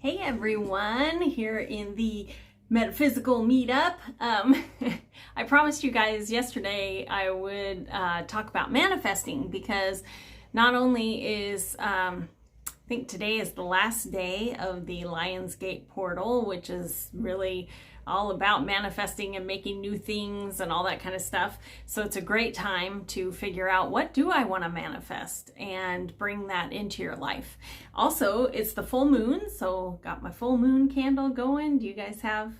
Hey everyone, here in the Metaphysical Meetup. I promised you guys yesterday I would talk about manifesting because not only is, I think today is the last day of the Lionsgate portal, which is really all about manifesting and making new things and all that kind of stuff. So it's a great time to figure out, what do I want to manifest, and bring that into your life. Also, it's the full moon, so got my full moon candle going. Do you guys have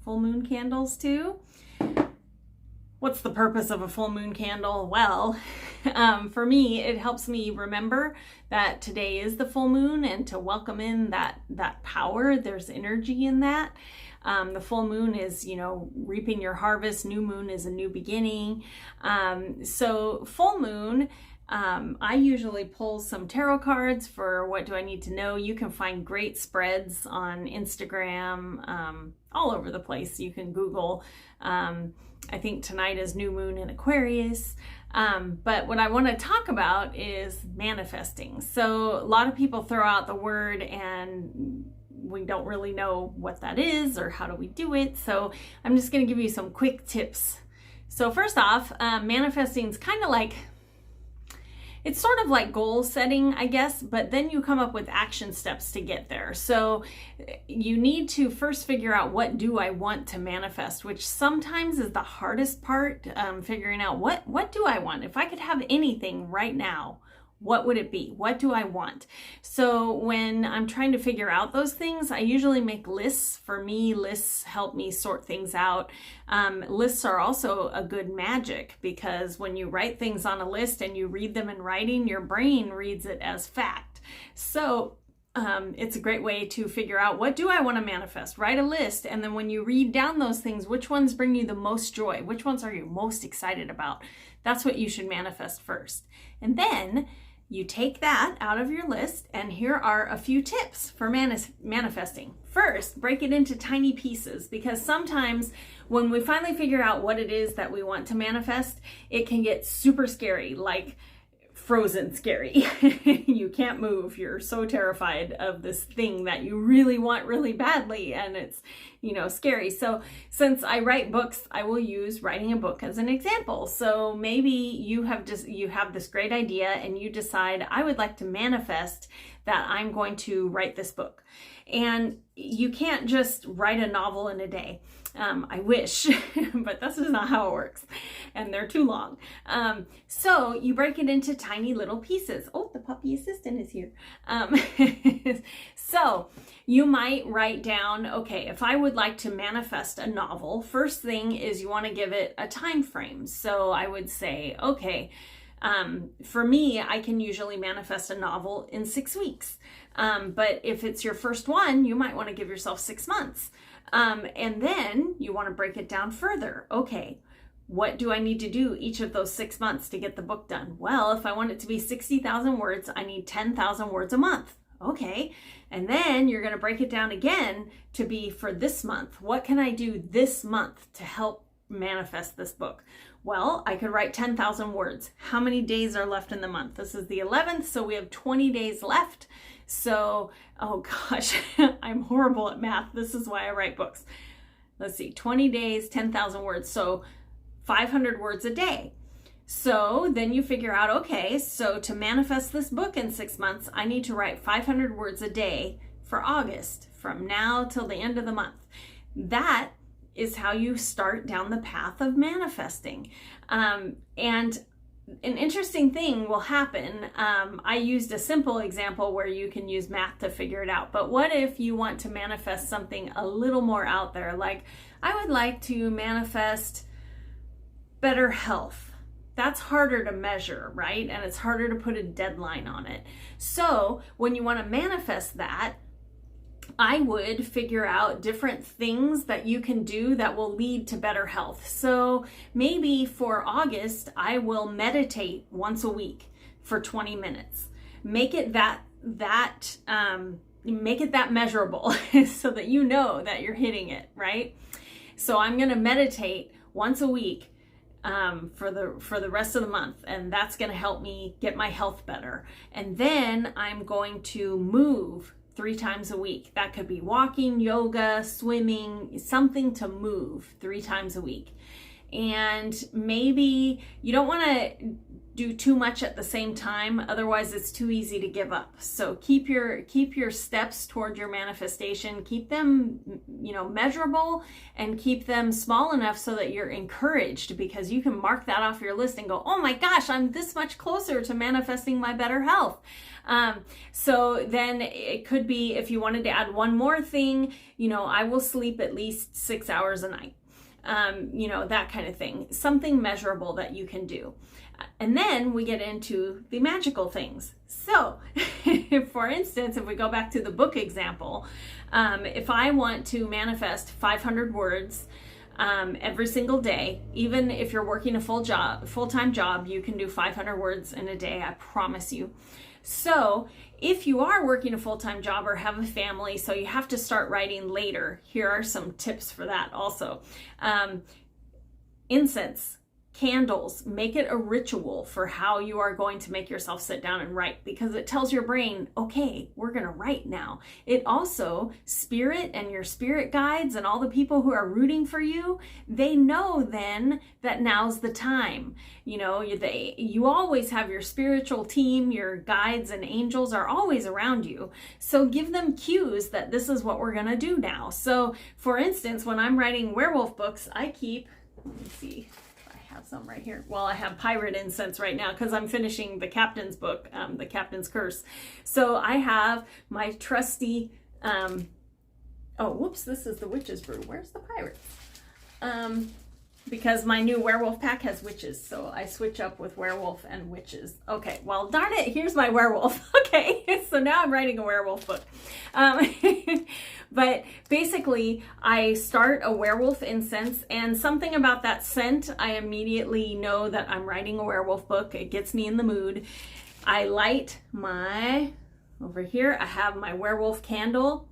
full moon candles too? What's the purpose of a full moon candle? Well, for me, it helps me remember that today is the full moon and to welcome in that power. There's energy in that. The full moon is, reaping your harvest. New moon is a new beginning. So full moon, I usually pull some tarot cards for what do I need to know. You can find great spreads on Instagram, all over the place. You can Google. I think tonight is new moon in Aquarius. But what I want to talk about is manifesting. So a lot of people throw out the word and we don't really know what that is or how do we do it. So I'm just going to give you some quick tips. So first off, manifesting is kind of like, it's sort of like goal setting, I guess, but then you come up with action steps to get there. So you need to first figure out, what do I want to manifest, which sometimes is the hardest part, figuring out what do I want? If I could have anything right now, what would it be? What do I want? So when I'm trying to figure out those things, I usually make lists. For me, lists help me sort things out. Lists are also a good magic, because when you write things on a list and you read them in writing, your brain reads it as fact. So it's a great way to figure out, what do I want to manifest? Write a list, and then when you read down those things, which ones bring you the most joy? Which ones are you most excited about? That's what you should manifest first. And then you take that out of your list, and here are a few tips for manifesting. First, break it into tiny pieces, because sometimes when we finally figure out what it is that we want to manifest, it can get super scary, like frozen scary. You can't move. You're so terrified of this thing that you really want really badly, and it's, scary. So since I write books, I will use writing a book as an example. So maybe you have this great idea and you decide, I would like to manifest that I'm going to write this book. And you can't just write a novel in a day. I wish, but this is not how it works, and they're too long. So you break it into tiny little pieces. Oh, the puppy assistant is here. So you might write down, okay, if I would like to manifest a novel, first thing is you want to give it a time frame. So I would say, okay, for me, I can usually manifest a novel in 6 weeks. But if it's your first one, you might want to give yourself 6 months. And then you want to break it down further. Okay, what do I need to do each of those 6 months to get the book done? Well, if I want it to be 60,000 words, I need 10,000 words a month. Okay, and then you're going to break it down again to be for this month. What can I do this month to help manifest this book? Well, I could write 10,000 words. How many days are left in the month? This is the 11th, so we have 20 days left. So, oh gosh, I'm horrible at math. This is why I write books. Let's see, 20 days, 10,000 words. So 500 words a day. So then you figure out, okay, so to manifest this book in 6 months, I need to write 500 words a day for August, from now till the end of the month. That is how you start down the path of manifesting. And an interesting thing will happen. I used a simple example where you can use math to figure it out. But what if you want to manifest something a little more out there? Like, I would like to manifest better health. That's harder to measure, right? And it's harder to put a deadline on it. So when you want to manifest that, I would figure out different things that you can do that will lead to better health. So maybe for August, I will meditate once a week for 20 minutes. Make it that measurable so that you know that you're hitting it, right? So I'm going to meditate once a week for the rest of the month, and that's going to help me get my health better. And then I'm going to move 3 times a week. That could be walking, yoga, swimming, something to move 3 times a week. And maybe you don't want to do too much at the same time, otherwise it's too easy to give up. So keep your steps toward your manifestation, keep them, measurable, and keep them small enough so that you're encouraged, because you can mark that off your list and go, oh my gosh, I'm this much closer to manifesting my better health. So then it could be, if you wanted to add one more thing, I will sleep at least 6 hours a night. That kind of thing, something measurable that you can do. And then we get into the magical things. So for instance, if we go back to the book example, if I want to manifest 500 words every single day, even if you're working a full-time job, you can do 500 words in a day, I promise you. So if you are working a full-time job or have a family, so you have to start writing later, here are some tips for that also. Incense, candles, make it a ritual for how you are going to make yourself sit down and write, because it tells your brain, okay, we're going to write now. It also, spirit and your spirit guides and all the people who are rooting for you, they know then that now's the time. You always have your spiritual team, your guides and angels are always around you. So give them cues that this is what we're going to do now. So for instance, when I'm writing werewolf books, I keep, let me see, have some right here. Well, I have pirate incense right now because I'm finishing the captain's book, The Captain's Curse. So I have my trusty, this is the witch's brew. Where's the pirates? Because my new werewolf pack has witches, so I switch up with werewolf and witches. Okay, well, darn it, here's my werewolf. Okay, so now I'm writing a werewolf book. But basically, I start a werewolf incense, and something about that scent, I immediately know that I'm writing a werewolf book. It gets me in the mood. I light over here, I have my werewolf candle.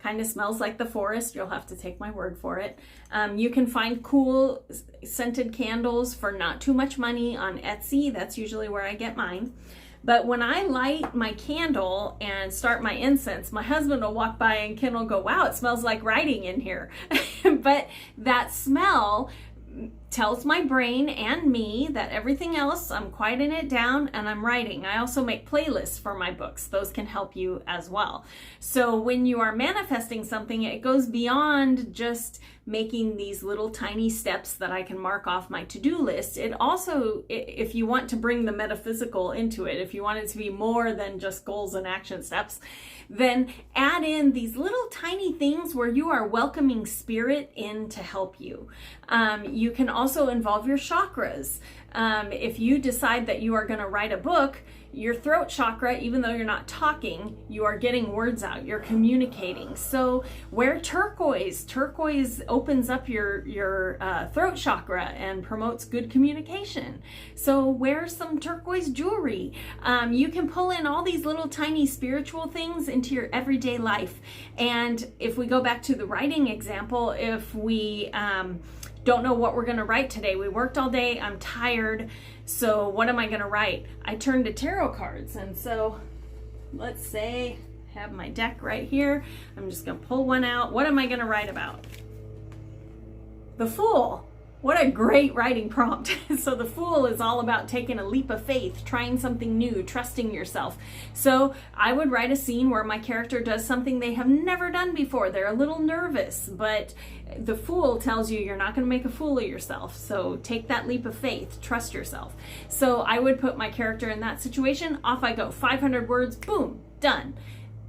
Kind of smells like the forest. You'll have to take my word for it. You can find cool scented candles for not too much money on Etsy. That's usually where I get mine. But when I light my candle and start my incense, my husband will walk by and Ken will go, wow, it smells like writing in here. But that smell tells my brain and me that everything else, I'm quieting it down and I'm writing. I also make playlists for my books. Those can help you as well. So when you are manifesting something, it goes beyond just making these little tiny steps that I can mark off my to-do list. It also, if you want to bring the metaphysical into it, if you want it to be more than just goals and action steps, then add in these little tiny things where you are welcoming spirit in to help you. You can also involve your chakras. If you decide that you are going to write a book, your throat chakra, even though you're not talking, you are getting words out, you're communicating. So wear turquoise. Turquoise opens up your throat chakra and promotes good communication. So wear some turquoise jewelry. You can pull in all these little tiny spiritual things into your everyday life. And if we go back to the writing example, if we don't know what we're going to write today, we worked all day, I'm tired, so what am I going to write? I turn to tarot cards. And so let's say I have my deck right here. I'm just going to pull one out. What am I going to write about? The Fool. What a great writing prompt. So the Fool is all about taking a leap of faith, trying something new, trusting yourself. So I would write a scene where my character does something they have never done before. They're a little nervous, but the Fool tells you you're not going to make a fool of yourself. So take that leap of faith, trust yourself. So I would put my character in that situation. Off I go, 500 words, boom, done.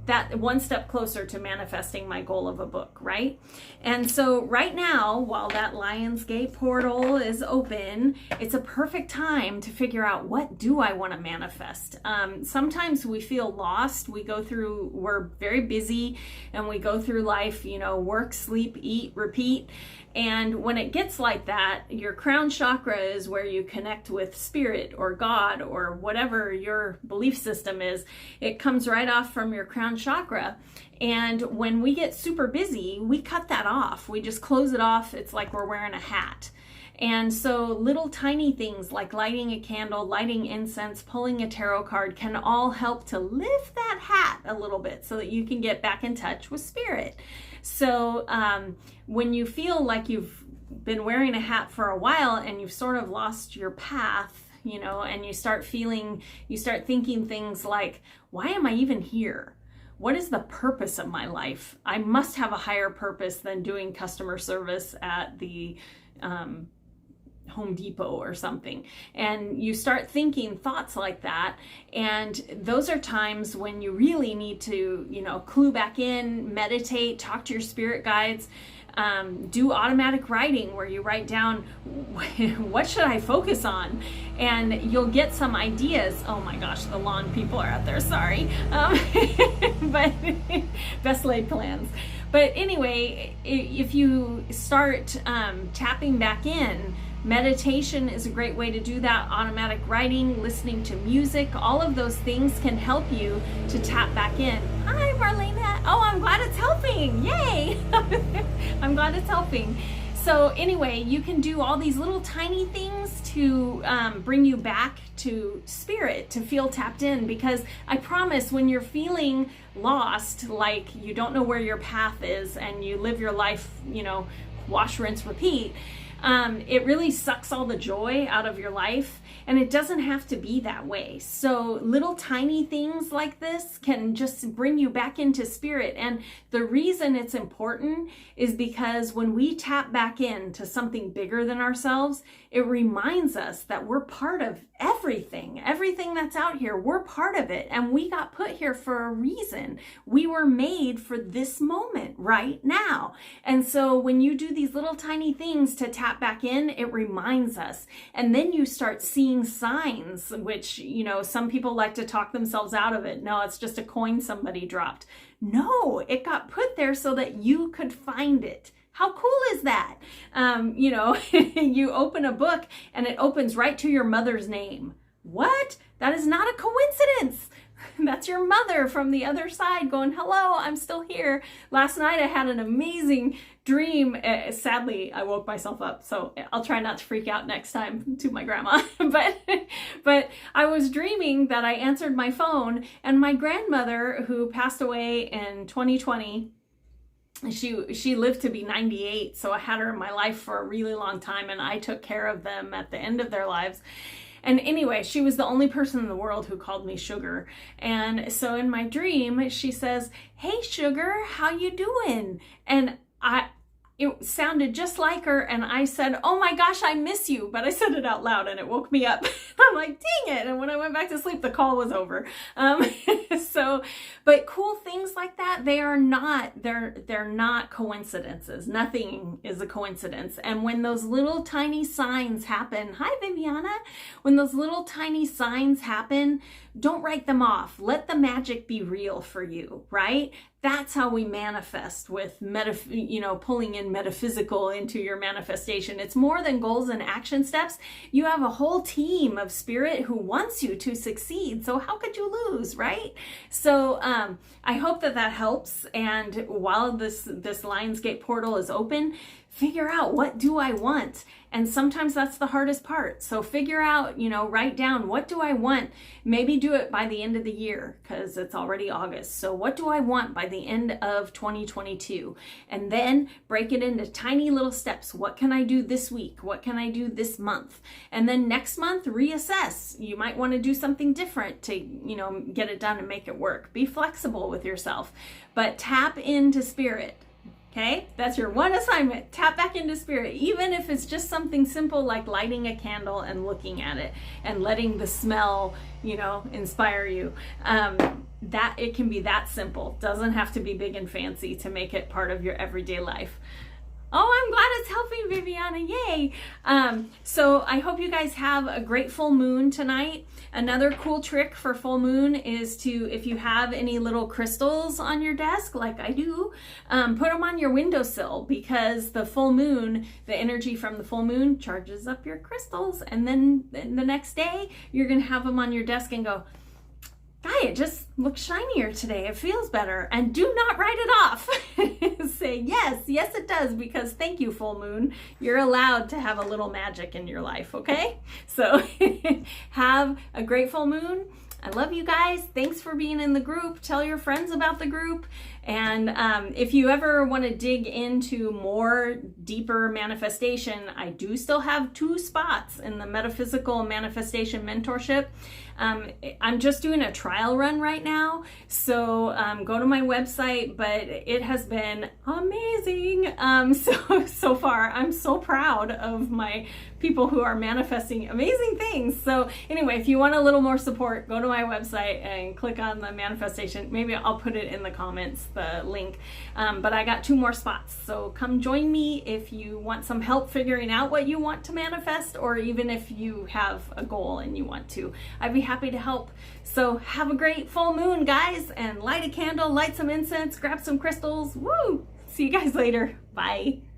That one step closer to manifesting my goal of a book, right? And so right now, while that Lionsgate portal is open, it's a perfect time to figure out, what do I want to manifest? Sometimes we feel lost. We're very busy and we go through life, work, sleep, eat, repeat. And when it gets like that, your crown chakra is where you connect with spirit or God or whatever your belief system is. It comes right off from your crown chakra. And when we get super busy, we cut that off. We just close it off. It's like we're wearing a hat. And so little tiny things like lighting a candle, lighting incense, pulling a tarot card can all help to lift that hat a little bit so that you can get back in touch with spirit. So when you feel like you've been wearing a hat for a while and you've sort of lost your path, and you start thinking things like, why am I even here? What is the purpose of my life? I must have a higher purpose than doing customer service at the Home Depot or something. And you start thinking thoughts like that. And those are times when you really need to, clue back in, meditate, talk to your spirit guides, do automatic writing where you write down, what should I focus on? And you'll get some ideas. Oh my gosh, the lawn people are out there, sorry. But best laid plans. But anyway, if you start tapping back in, meditation is a great way to do that. Automatic writing, listening to music, all of those things can help you to tap back in. Hi, Marlena. Oh, I'm glad it's helping. Yay. I'm glad it's helping. So anyway, you can do all these little tiny things to bring you back to spirit, to feel tapped in, because I promise when you're feeling lost, like you don't know where your path is and you live your life, wash, rinse, repeat, it really sucks all the joy out of your life, and it doesn't have to be that way. So little tiny things like this can just bring you back into spirit. And the reason it's important is because when we tap back into something bigger than ourselves, it reminds us that we're part of everything that's out here. We're part of it, and we got put here for a reason. We were made for this moment right now. And so when you do these little tiny things to tap back in, it reminds us. And then you start seeing signs, which, some people like to talk themselves out of it. No, it's just a coin somebody dropped. No, it got put there so that you could find it. How cool is that? You open a book and it opens right to your mother's name. What? That is not a coincidence. That's your mother from the other side going, hello, I'm still here. Last night I had an amazing dream. Sadly, I woke myself up, so I'll try not to freak out next time to my grandma. But I was dreaming that I answered my phone, and my grandmother, who passed away in 2020, she lived to be 98, so I had her in my life for a really long time, and I took care of them at the end of their lives. And anyway, she was the only person in the world who called me Sugar. And so in my dream, she says, hey, Sugar, how you doing? And it sounded just like her, and I said, oh my gosh, I miss you. But I said it out loud and it woke me up. I'm like, dang it. And when I went back to sleep, the call was over. But cool things like that, they're not coincidences. Nothing is a coincidence. And when those little tiny signs happen, hi Viviana, when those little tiny signs happen, don't write them off. Let the magic be real for you, right? That's how we manifest with pulling in metaphysical into your manifestation. It's more than goals and action steps. You have a whole team of spirit who wants you to succeed. So how could you lose, right? So I hope that helps. And while this Lionsgate portal is open, figure out, what do I want? And sometimes that's the hardest part. So figure out, write down, what do I want? Maybe do it by the end of the year, because it's already August. So what do I want by the end of 2022? And then break it into tiny little steps. What can I do this week? What can I do this month? And then next month, reassess. You might want to do something different to, get it done and make it work. Be flexible with yourself, but tap into spirit. Okay, that's your one assignment. Tap back into spirit, even if it's just something simple like lighting a candle and looking at it and letting the smell, inspire you. That it can be that simple. Doesn't have to be big and fancy to make it part of your everyday life. Oh, I'm glad it's helping, Viviana. Yay. So I hope you guys have a great full moon tonight. Another cool trick for full moon is to, if you have any little crystals on your desk, like I do, put them on your windowsill, because the full moon, the energy from the full moon charges up your crystals. And then the next day, you're going to have them on your desk and go, hi, it just looks shinier today. It feels better. And do not write it off. Say, yes, it does, because thank you, full moon. You're allowed to have a little magic in your life, okay? So have a great full moon. I love you guys. Thanks for being in the group. Tell your friends about the group. And if you ever want to dig into more deeper manifestation, I do still have 2 spots in the Metaphysical Manifestation Mentorship. I'm just doing a trial run right now, so go to my website, but it has been amazing. So far, I'm so proud of my people who are manifesting amazing things. So anyway, if you want a little more support, go to my website and click on the manifestation. Maybe I'll put it in the comments, the link. But I got 2 more spots. So come join me if you want some help figuring out what you want to manifest, or even if you have a goal and you want to. I'd be happy to help. So have a great full moon, guys, and light a candle, light some incense, grab some crystals. Woo! See you guys later. Bye.